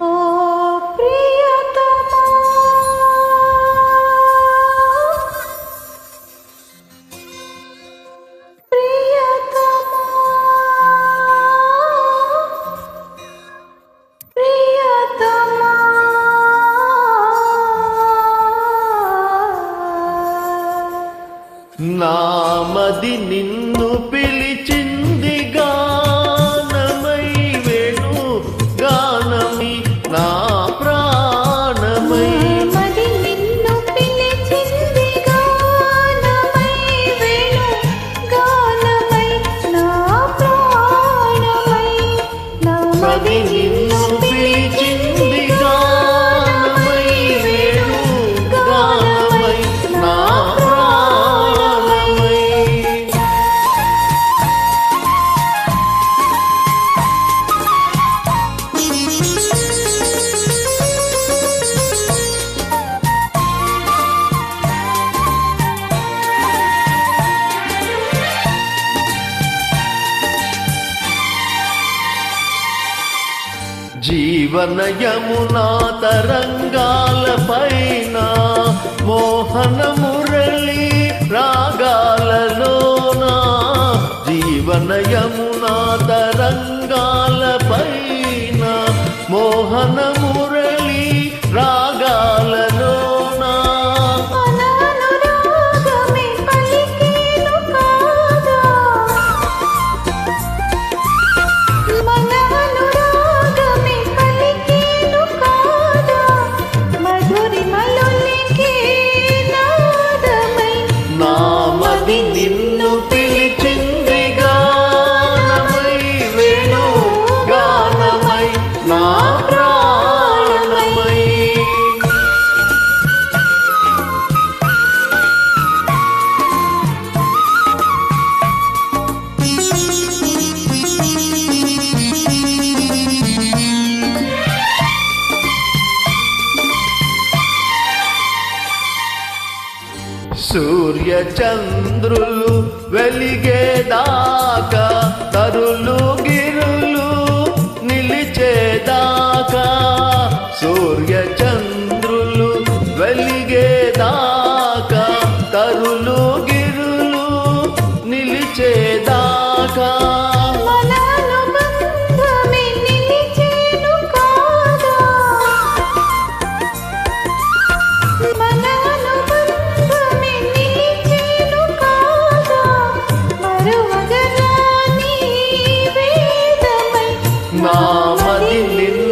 ఓ ప్రియతమా ప్రియతమా ప్రియతమా నామది నిన్ను పిలిచింది గానమై వేణు గానమి నా ప్రాణమై నామది నిన్ను పిలిచింది గానమై వేణు గానమై నా ప్రాణమై నామది నిన్ను పిలిచింది గానమై వేణు గానమై నా జీవన యమునా తరంగాల పైన మోహన మురళి రాగాలలోన జీవన యమునా తరంగాల పైన మోహన మురళి రాగాలలోన నామది నిన్ను పిలిచింది గానమై వేణు గానమై నా ప్రాణమై సూర్య చంద్రులు వెలిగేదాకా తరులు గిరులు నిలిచేదాకా సూర్య చంద్రులు వెలిగేదాకా తరులు గిరులు నిలిచేదాకా నామది నిన్ను